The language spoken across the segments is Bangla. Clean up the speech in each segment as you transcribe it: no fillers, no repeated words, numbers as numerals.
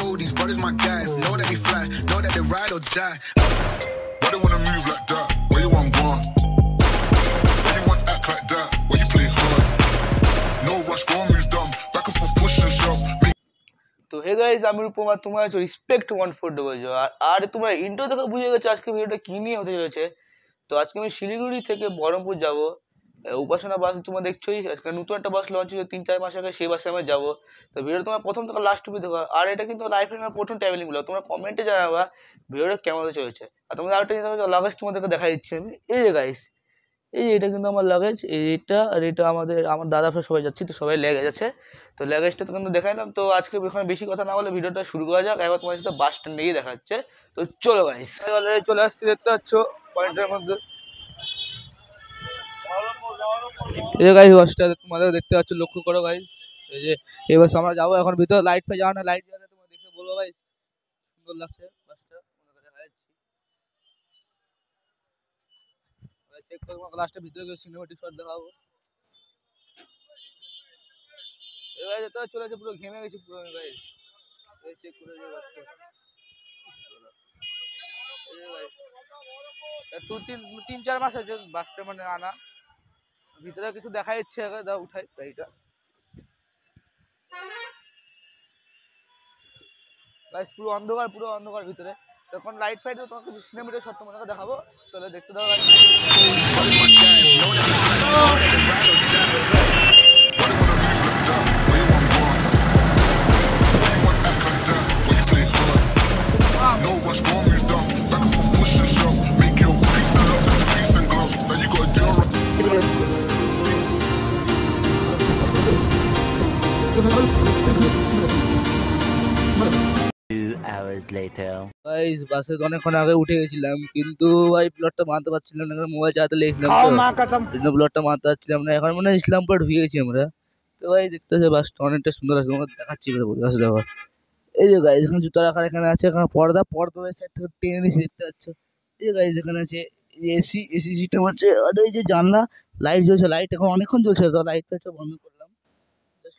All these brothers my guys, know that they fly, know that they ride or die. Why they wanna move like that? Where you want gone? Why you want act like that? Why you play hard? No rush, go and move dumb. Back and forth, push and shove. তো হে গাইস, আমি রূপমা, তোমার আছে রেসপেক্ট 140 আর তোমরা ইন্ট্রো দেখে বুঝে গেছো আজকে ভিডিওটা কি নিয়ে হতে চলেছে। তো আজকে আমি শিলিগুড়ি থেকে বহরমপুর যাব, উপাসনা বাস তোমরা দেখছোই, আজকে নতুন একটা বাস লঞ্চ হয়েছে 3-4 মাস আগে, সেই বাসে আমি যাবো। তো ভিডিওটা তোমরা প্রথম থেকে লাস্ট অব্দি দেখো, আর এটা কিন্তু লাইফের আমার প্রথম ট্রাভেলিং ব্লগ। তোমরা কমেন্টে জানাবা ভিডিওটা কেমন হতে চলেছে। আর তোমরা আরেকটা জিনিস লাগেজ তোমাদেরকে দেখা দিচ্ছি আমি, এই যে গাইস, এই এটা কিন্তু আমার লাগেজ, এইটা আর এটা আমার দাদা ফের সবাই যাচ্ছি, তো সবাই লেগে যাচ্ছে। তো লাগেজটা তো কিন্তু দেখাইলাম। তো আজকে এখানে বেশি কথা না বলে ভিডিওটা শুরু করা যাক। এবার তোমার সাথে বাস স্ট্যান্ড নিয়ে দেখাচ্ছে। তো চলো গাইস, অলরেডি চলে আসছি, দেখতে পাচ্ছ পয়েন্টের মধ্যে। এই যে গাইস বাসটা তোমাদের দেখতে পাচ্ছ, লক্ষ্য করো গাইস। এই যে এই বাস আমরা যাবো এখন ভিতরে, লাইট ফাই যাওয়া না, লাইট জ্বালা তোমরা দেখে বলো গাইস সুন্দর লাগছে বাসটা, তোমাদের দেখা যাচ্ছে। চেক করবো লাস্টে ভিতরে গিয়ে সিনেমেটিক শট দেখাবো। এবার যেতে চলেছে, পুরো ঘেমে গেছি পুরো গাইস। চেক করে যে বাসটা তিন চার মাস হয়েছে বাসটা মানে আনা। ভিতরে কিছু দেখা যাচ্ছে, দা উঠাই গাড়িটা। গাইস পুরো অন্ধকার, পুরো অন্ধকার ভিতরে। তখন লাইট ফাইট তোমাকে কিছু সিনেমেটিক শট তোমাকে দেখাবো, তাহলে দেখতে দাও গাইস। গাইস বাসে অনেকক্ষণ আগে উঠে গেছিলাম, কিন্তু ভাই প্লটটা মারতে পারছিলাম না, মোবাইল চালাতে লেগেছিলাম, প্লটটা মারতে পারছিলাম না। এখন মানে ইসলামপুর ঢুকে গেছি আমরা। তো ভাই দেখতে হচ্ছে বাসটা অনেকটা সুন্দর আছে, তোমাকে দেখাচ্ছি বাস দেখো। এই যে গাইস এখানে জুতা রাখার এখানে আছে, এখানে পর্দার সাইড থেকে টেনে নিচে দেখতে পাচ্ছ। এই যে গাইস এখানে আছে এসি সিস্টেম আছে, আর এই যে জানলা, লাইট জ্বলছে, লাইট এখন অনেকক্ষণ জ্বলছে, তো লাইট ফাইটটা বন্ধ করলাম।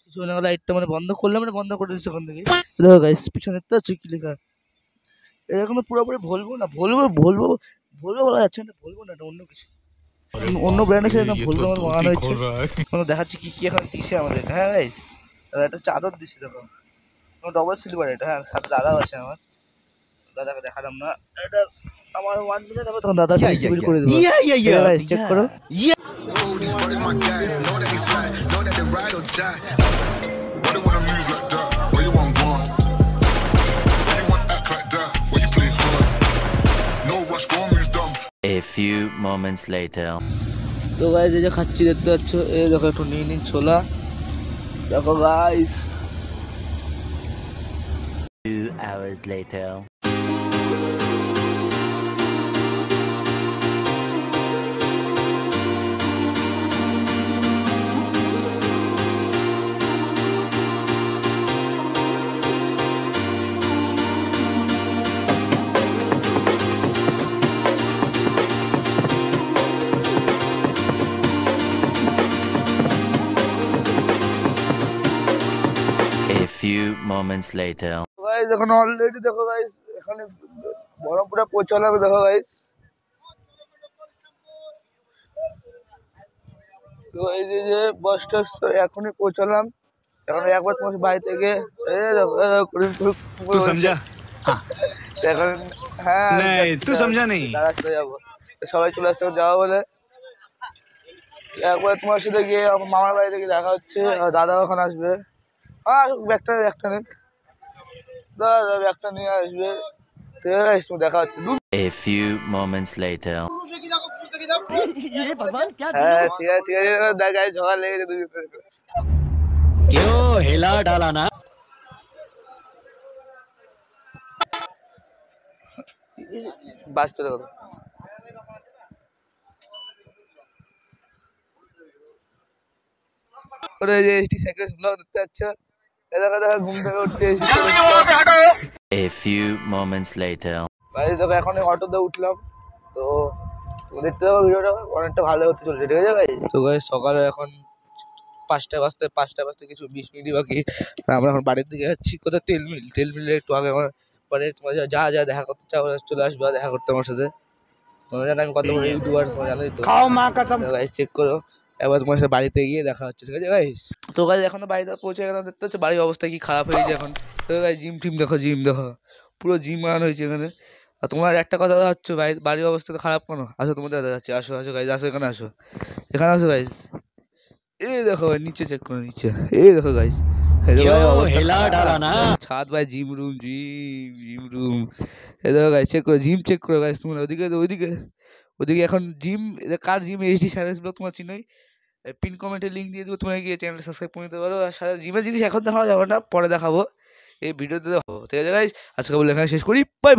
কিছু না, লাইটটা মানে বন্ধ করলাম, মানে বন্ধ করে দিচ্ছে ওখান থেকে। দেখো গাইস পিছনে দেখতে পাচ্ছ কি লেখা, এটা কিন্তু পুরোপুরি ভলভো না, ভলভো বলা যাচ্ছে না, ভলভো না, এটা অন্য কিছু, অন্য ব্র্যান্ডের সাথে ভলভো আমার বানানো হয়েছে। তোমাকে দেখাচ্ছি কি কি এখন দিছে আমাদের। হ্যাঁ গাইস একটা চাদর দিছে দেখো, ডবল সিলভার এটা। হ্যাঁ সাথে দাদাও আছে আমার, দাদাকে দেখালাম না, এটা আমার 1 মিনিট হবে, তখন দাদা ডিস্ট্রিবিউট করে দেবো। গাইস চেক করো। All these brothers my guys, know that they fly, know that they ride or die. Why they wanna move like that? Where you want gone? Why you want act like that? Why you play hard? No rush, go and move dumb. A few moments later. তো গাইস এই যে খাচ্ছি দেখতে পাচ্ছ, এই দেখো একটু নিয়ে নিন ছোলা, দেখো guys. 2 hours later. A few moments later. Guys এখন অলরেডি দেখো গাইস, এখানে বহরমপুরে পৌঁছালাম, দেখো গাইস। তো এই যে বাসটা এখনই পৌঁছালাম, এখন একবার তোমার বাড়ি থেকে এই দেখো तू समझा? এখন হ্যাঁ नहीं तू समझा नहीं। দাদা সাথে যাবো, সবাই চলে আসছে যাওয়া বলে। একবার তোমার সাথে গিয়ে আমার মামার বাড়ি থেকে দেখা হচ্ছে, আর দাদা ওখানে আসবে। আর ব্যাগটা নেই, দাদা ব্যাগটা নিয়ে আসবে, দেখা হচ্ছে। A few moments later. হ্যাঁ ঠিক আছে দেখায়, ঝগড়া লেগেছে দুজন। क्यों हिला डाला ना? বাঁচতে দেখো দেখতে পাচ্ছ, দেখা ঘুম থেকে উঠছে। A few moments later. দেখো এখন অটোতে উঠলাম, তো দেখতে পাবো ভিডিওটা অনেকটা ভালো হতে চলছে, ঠিক আছে ভাই। তো গাইস সকালে এখন পাঁচটা বাজতে কিছু 20 মিনিট বাকি। আমরা এখন বাড়ির দিকে যাচ্ছি। কোথায় তেল মিলে একটু আগে আমার পরে তোমার যা যা দেখা করতে চাও চলে আসবে দেখা করতে আমার সাথে। তোমরা জানো আমি কত বড় ইউটিউবার, তোমরা জানোই তো। খাও মা কসম। গাইস চেক করো, এবার তোমার সাথে বাড়িতে গিয়ে দেখা হচ্ছে, ঠিক আছে গাইস? তো গাইস এখনো বাড়িতে পৌঁছে গেলাম, দেখতে হচ্ছে বাড়ির অবস্থা কি খারাপ হয়ে গেছে এখন। তো গাইস জিম দেখো পুরো জিম বানানো হয়েছে এখানে। আর তোমার একটা কথা হচ্ছে বাড়ির অবস্থা তো খারাপ কেন? আসো তোমাদের যাচ্ছে, আসো গাইস, আসো এখানে আসো গাইস। এই দেখো নিচে চেক করো, নিচে এই দেখো গাইস, হেলা ডালা না ছাদ ভাই, জিম রুম। এই দেখো গাইস চেক করো গাইস, তোমরা ওদিকে এখন জিম। কার জিম? এইচডি সার্ভিস ব্লগ, তোমার চিনোই। পিন কমেন্টে লিঙ্ক দিয়ে দেবো, তোমরা গিয়ে চ্যানেল সাবস্ক্রাইব করে নিতে পারো। আর সারা জিমের জিনিস এখন দেখানো যাবে না, পরে দেখাবো, এই ভিডিওতে দেখাবো, ঠিক আছে গাইস? আজকে বলে এখানে শেষ করি, বাই।